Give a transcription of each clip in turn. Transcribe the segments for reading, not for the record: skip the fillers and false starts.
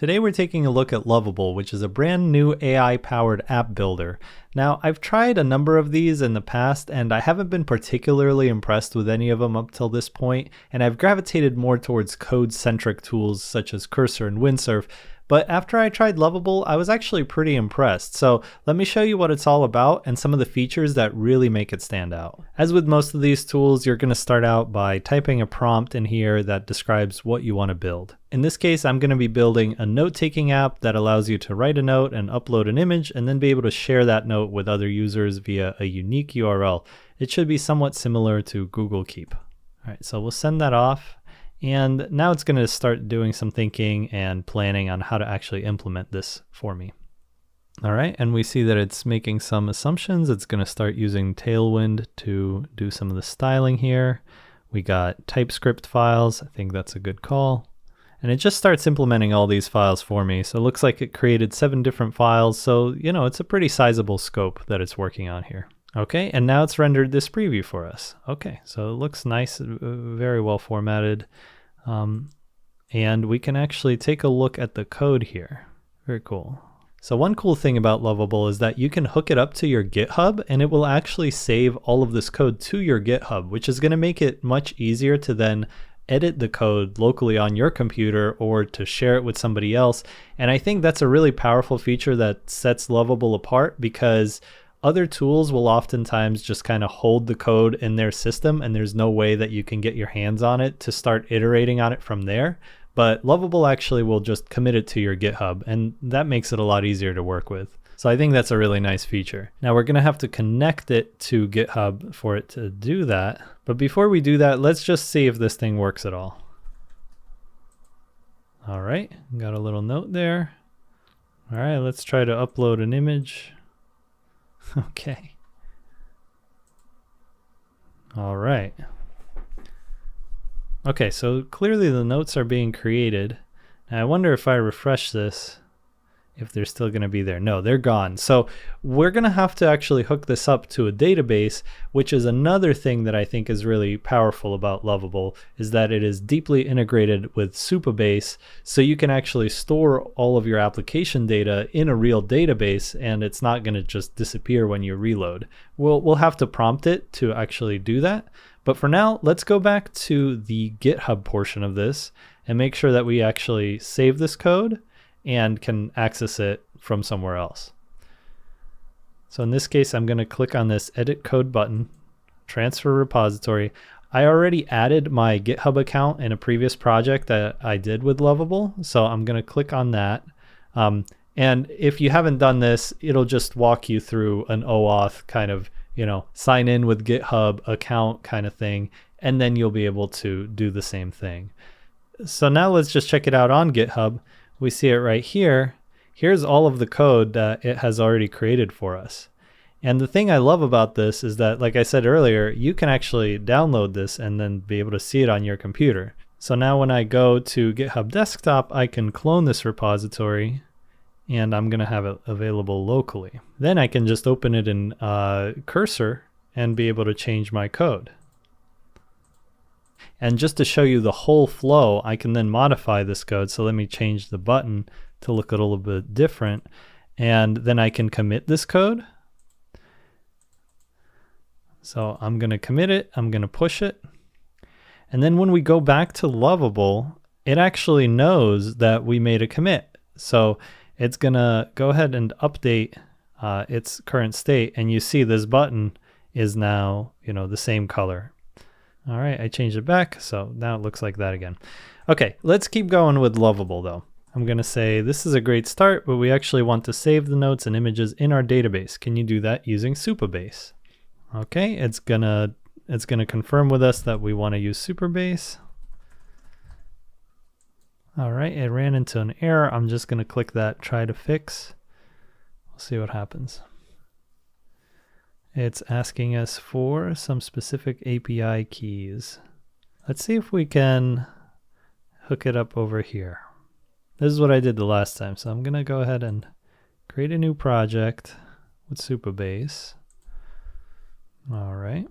Today we're taking a look at Lovable, which is a brand new AI-powered app builder. Now, I've tried a number of these in the past, and I haven't been particularly impressed with any of them up till this point, and I've gravitated more towards code-centric tools such as Cursor and Windsurf. But after I tried Lovable, I was actually pretty impressed. So let me show you what it's all about and some of the features that really make it stand out. As with most of these tools, you're going to start out by typing a prompt in here that describes what you want to build. In this case, I'm going to be building a note-taking app that allows you to write a note and upload an image and then be able to share that note with other users via a unique URL. It should be somewhat similar to Google Keep. All right, so we'll send that off. And now it's going to start doing some thinking and planning on how to actually implement this for me. All right, and we see that it's making some assumptions. It's going to start using Tailwind to do some of the styling here. We got TypeScript files. I think that's a good call. And it just starts implementing all these files for me. So it looks like it created 7 different files. So, you know, it's a pretty sizable scope that it's working on here. Okay, and now it's rendered this preview for us. Okay, so it looks nice, very well formatted. And we can actually take a look at the code here. Very cool. So one cool thing about Lovable is that you can hook it up to your GitHub and it will actually save all of this code to your GitHub, which is going to make it much easier to then edit the code locally on your computer or to share it with somebody else. And I think that's a really powerful feature that sets Lovable apart, because other tools will oftentimes just kind of hold the code in their system and there's no way that you can get your hands on it to start iterating on it from there. But Lovable actually will just commit it to your GitHub, and that makes it a lot easier to work with. So I think that's a really nice feature. Now we're going to have to connect it to GitHub for it to do that. But before we do that, let's just see if this thing works at all. All right, got a little note there. All right, let's try to upload an image. Okay. All right. Okay, so clearly the notes are being created. Now I wonder if I refresh this, if they're still going to be there. No, they're gone. So we're going to have to actually hook this up to a database, which is another thing that I think is really powerful about Lovable, is that it is deeply integrated with Supabase. So you can actually store all of your application data in a real database, and it's not going to just disappear when you reload. We'll have to prompt it to actually do that. But for now, let's go back to the GitHub portion of this and make sure that we actually save this code and can access it from somewhere else. So in this case, I'm going to click on this edit code button, transfer repository. I already added my GitHub account in a previous project that I did with Lovable. So I'm going to click on that. And if you haven't done this, it'll just walk you through an OAuth kind of, you know, sign in with GitHub account kind of thing. And then you'll be able to do the same thing. So now let's just check it out on GitHub. We see it right here. Here's all of the code that it has already created for us. And the thing I love about this is that, like I said earlier, you can actually download this and then be able to see it on your computer. So now when I go to GitHub Desktop, I can clone this repository and I'm going to have it available locally. Then I can just open it in Cursor and be able to change my code. And just to show you the whole flow, I can then modify this code. So let me change the button to look a little bit different. And then I can commit this code. So I'm going to commit it. I'm going to push it. And then when we go back to Lovable, it actually knows that we made a commit. So it's going to go ahead and update its current state. And you see this button is now, you know, the same color. All right, I changed it back, so now it looks like that again. Okay, let's keep going with Lovable though. I'm going to say this is a great start, but we actually want to save the notes and images in our database. Can you do that using Supabase? Okay, it's gonna confirm with us that we want to use Supabase. All right, it ran into an error. I'm just going to click that try to fix. We'll see what happens. It's asking us for some specific API keys. Let's see if we can hook it up over here. This is what I did the last time. So I'm going to go ahead and create a new project with Supabase. All right.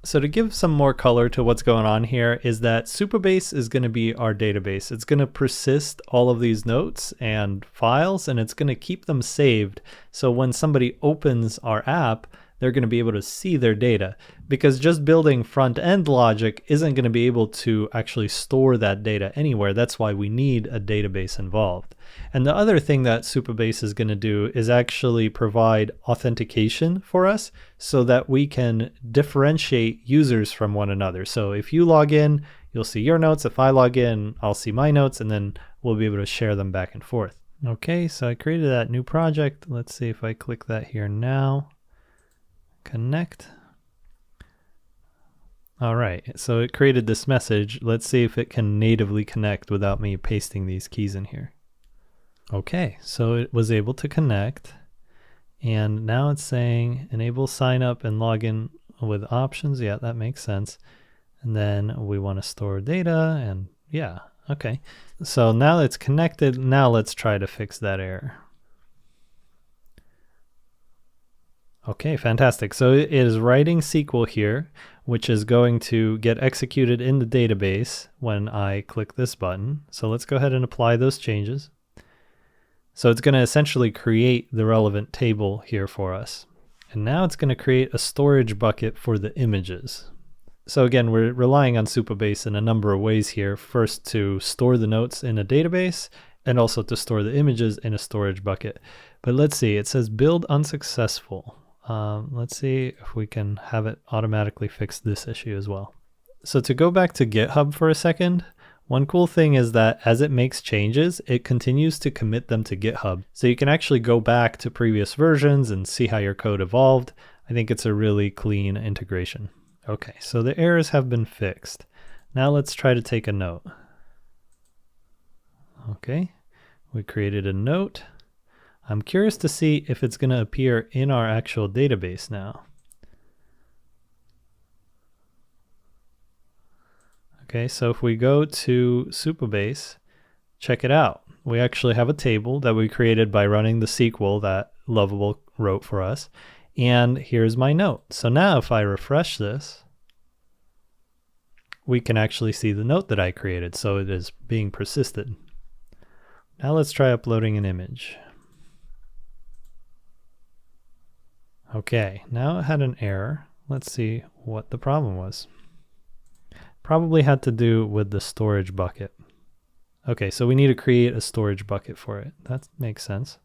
So to give some more color to what's going on here is that Supabase is going to be our database. It's going to persist all of these notes and files, and it's going to keep them saved. So when somebody opens our app, they're going to be able to see their data, because just building front-end logic isn't going to be able to actually store that data anywhere. That's why we need a database involved. And the other thing that Supabase is going to do is actually provide authentication for us so that we can differentiate users from one another. So if you log in, you'll see your notes. If I log in, I'll see my notes, and then we'll be able to share them back and forth. Okay, so I created that new project. Let's see if I click that here now. Connect. All right, so it created this message. Let's see if it can natively connect without me pasting these keys in here. Okay, so it was able to connect, and now it's saying enable sign up and login with options. Yeah, that makes sense. And then we want to store data, and yeah, okay. So now it's connected. Now let's try to fix that error. Okay, fantastic. So it is writing SQL here, which is going to get executed in the database when I click this button. So let's go ahead and apply those changes. So it's going to essentially create the relevant table here for us. And now it's going to create a storage bucket for the images. So again, we're relying on Supabase in a number of ways here. First, to store the notes in a database, and also to store the images in a storage bucket. But let's see, it says build unsuccessful. Let's see if we can have it automatically fix this issue as well. So to go back to GitHub for a second, one cool thing is that as it makes changes, it continues to commit them to GitHub. So you can actually go back to previous versions and see how your code evolved. I think it's a really clean integration. Okay, so the errors have been fixed. Now let's try to take a note. Okay, we created a note. I'm curious to see if it's going to appear in our actual database now. Okay, so if we go to Supabase, check it out. We actually have a table that we created by running the SQL that Lovable wrote for us. And here's my note. So now if I refresh this, we can actually see the note that I created. So it is being persisted. Now let's try uploading an image. Okay, now it had an error. Let's see what the problem was. Probably had to do with the storage bucket. Okay, so we need to create a storage bucket for it. That makes sense.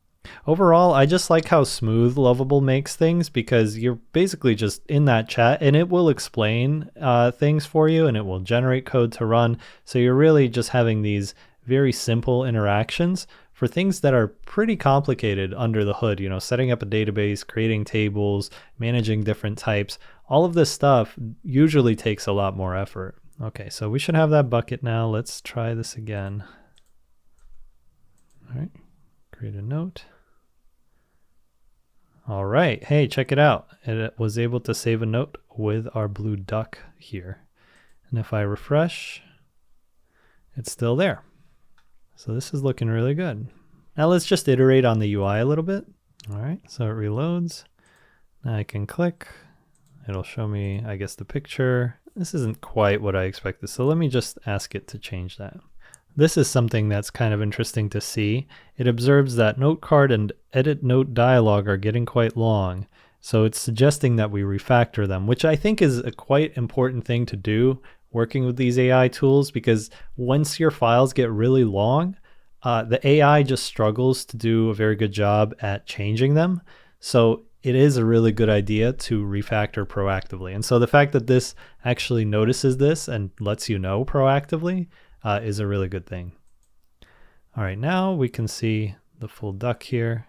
Overall, I just like how smooth Lovable makes things, because you're basically just in that chat and it will explain things for you, and it will generate code to run. So you're really just having these very simple interactions for things that are pretty complicated under the hood, you know, setting up a database, creating tables, managing different types. All of this stuff usually takes a lot more effort. Okay, so we should have that bucket now. Let's try this again. All right, create a note. All right, hey, check it out. It was able to save a note with our blue duck here. And if I refresh, it's still there. So this is looking really good. Now let's just iterate on the UI a little bit. All right, so it reloads. Now I can click. It'll show me, I guess, the picture. This isn't quite what I expected, so let me just ask it to change that. This is something that's kind of interesting to see. It observes that note card and edit note dialog are getting quite long. So it's suggesting that we refactor them, which I think is a quite important thing to do working with these AI tools, because once your files get really long, the AI just struggles to do a very good job at changing them. So it is a really good idea to refactor proactively. And so the fact that this actually notices this and lets you know proactively is a really good thing. All right, now we can see the full duck here.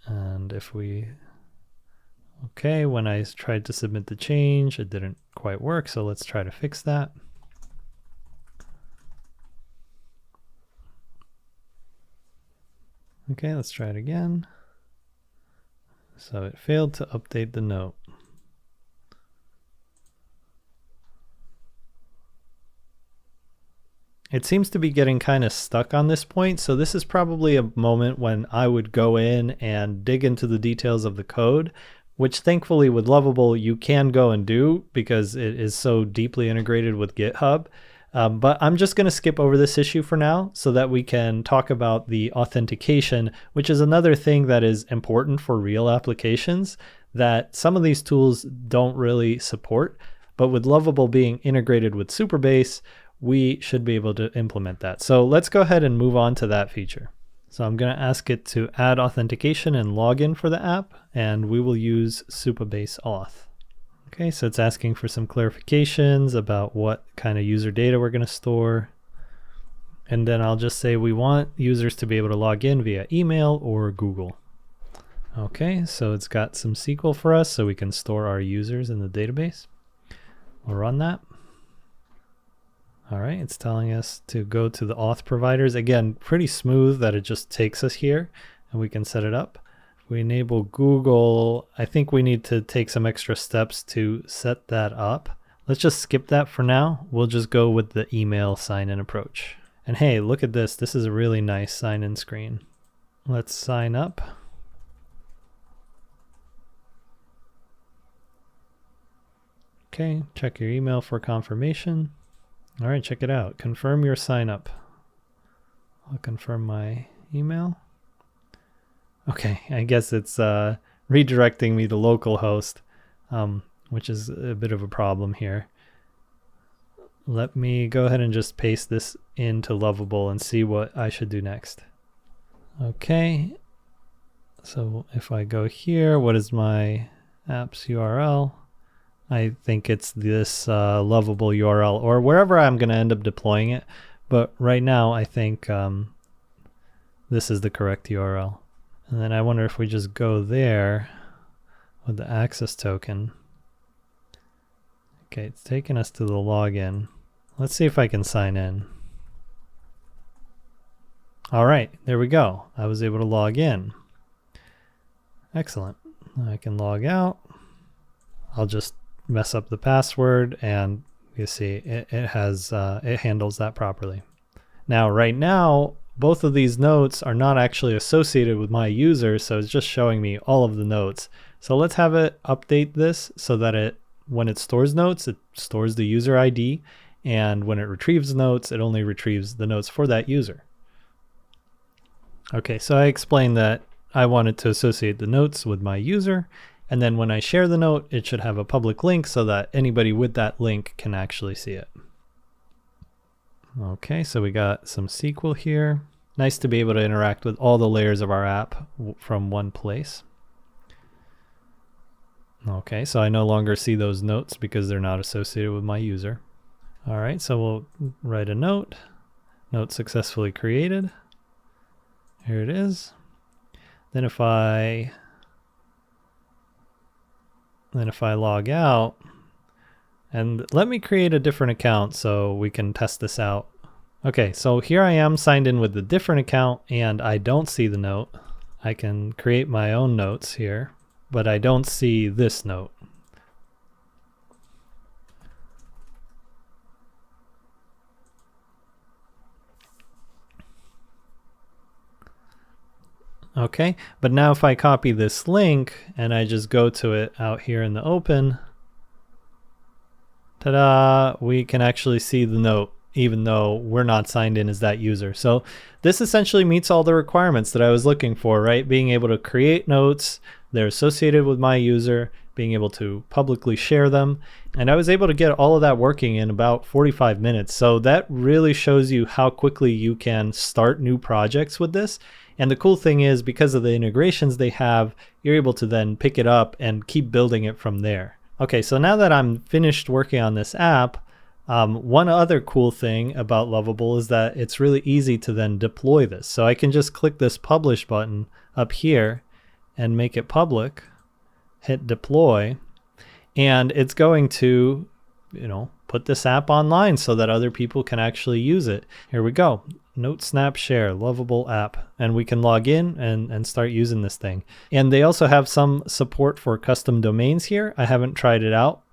And if we, okay, when I tried to submit the change, it didn't quite work. So let's try to fix that. Okay, let's try it again. So it failed to update the note. It seems to be getting kind of stuck on this point, so this is probably a moment when I would go in and dig into the details of the code. which thankfully with Lovable you can go and do because it is so deeply integrated with GitHub. But I'm just going to skip over this issue for now so that we can talk about the authentication, which is another thing that is important for real applications that some of these tools don't really support. But with Lovable being integrated with Supabase, we should be able to implement that. So let's go ahead and move on to that feature. So I'm going to ask it to add authentication and login for the app, and we will use Supabase Auth. Okay, so it's asking for some clarifications about what kind of user data we're going to store. And then I'll just say we want users to be able to log in via email or Google. Okay, so it's got some SQL for us so we can store our users in the database. We'll run that. All right, it's telling us to go to the auth providers. Again, pretty smooth that it just takes us here and we can set it up. If we enable Google, I think we need to take some extra steps to set that up. Let's just skip that for now. We'll just go with the email sign-in approach. And hey, look at this. This is a really nice sign-in screen. Let's sign up. Okay, check your email for confirmation. All right, check it out. Confirm your sign up. I'll confirm my email. Okay, I guess it's redirecting me to localhost, which is a bit of a problem here. Let me go ahead and just paste this into Lovable and see what I should do next. Okay, so if I go here, what is my app's URL? I think it's this Lovable URL or wherever I'm going to end up deploying it. But right now, I think this is the correct URL. And then I wonder if we just go there with the access token. Okay, it's taking us to the login. Let's see if I can sign in. All right, there we go. I was able to log in. Excellent. I can log out. I'll just mess up the password and you see it handles that properly. Now right now both of these notes are not actually associated with my user, so it's just showing me all of the notes. So let's have it update this so that when it stores notes, it stores the user ID, and when it retrieves notes, it only retrieves the notes for that user. Okay, so I explained that I wanted to associate the notes with my user. And then when I share the note, it should have a public link so that anybody with that link can actually see it. Okay, so we got some SQL here. Nice to be able to interact with all the layers of our app from one place. Okay, so I no longer see those notes because they're not associated with my user. All right, so we'll write a note. Note successfully created. Here it is. Then if I log out, and let me create a different account so we can test this out. Okay, so here I am signed in with a different account and I don't see the note. I can create my own notes here, but I don't see this note. Okay, but now if I copy this link and I just go to it out here in the open, ta-da, we can actually see the note even though we're not signed in as that user. So this essentially meets all the requirements that I was looking for, right? Being able to create notes, they're associated with my user, being able to publicly share them. And I was able to get all of that working in about 45 minutes. So that really shows you how quickly you can start new projects with this. And the cool thing is, because of the integrations they have, you're able to then pick it up and keep building it from there. Okay, so now that I'm finished working on this app, one other cool thing about Lovable is that it's really easy to then deploy this. So I can just click this publish button up here and make it public, hit deploy, and it's going to, put this app online so that other people can actually use it. Here we go. Note Snap Share, Lovable app, and we can log in and start using this thing. And they also have some support for custom domains here. I haven't tried it out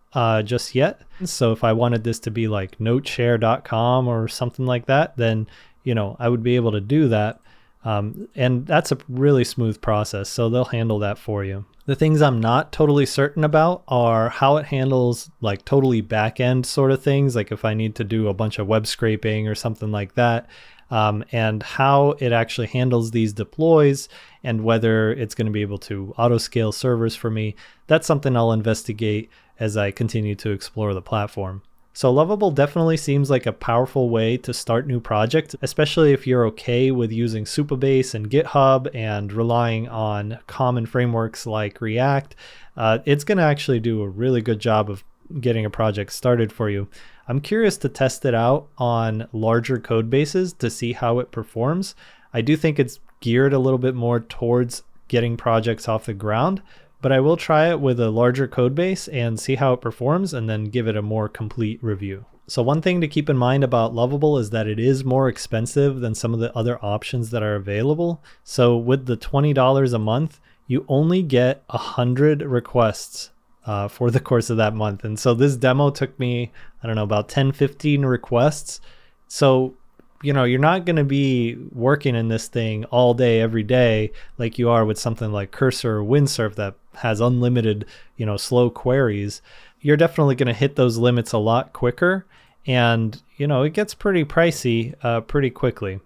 just yet. So if I wanted this to be like noteshare.com or something like that, then I would be able to do that. And that's a really smooth process, so they'll handle that for you. The things I'm not totally certain about are how it handles like totally back-end sort of things, like if I need to do a bunch of web scraping or something like that, and how it actually handles these deploys and whether it's going to be able to auto-scale servers for me. That's something I'll investigate as I continue to explore the platform. So Lovable definitely seems like a powerful way to start new projects, especially if you're okay with using Supabase and GitHub and relying on common frameworks like React. It's going to actually do a really good job of getting a project started for you. I'm curious to test it out on larger code bases to see how it performs. I do think it's geared a little bit more towards getting projects off the ground, but I will try it with a larger code base and see how it performs and then give it a more complete review. So one thing to keep in mind about Lovable is that it is more expensive than some of the other options that are available. So with the $20 a month, you only get 100 requests for the course of that month. And so this demo took me, I don't know, about 10, 15 requests. So you're not going to be working in this thing all day, every day, like you are with something like Cursor or Windsurf that has unlimited, slow queries. You're definitely going to hit those limits a lot quicker. And, it gets pretty pricey pretty quickly.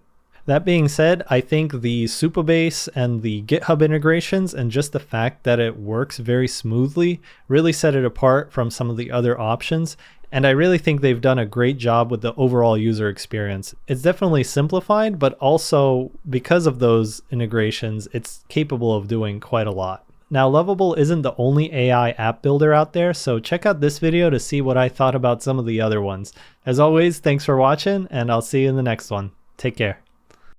That being said, I think the Supabase and the GitHub integrations and just the fact that it works very smoothly really set it apart from some of the other options. And I really think they've done a great job with the overall user experience. It's definitely simplified, but also because of those integrations, it's capable of doing quite a lot. Now, Lovable isn't the only AI app builder out there, so check out this video to see what I thought about some of the other ones. As always, thanks for watching, and I'll see you in the next one. Take care.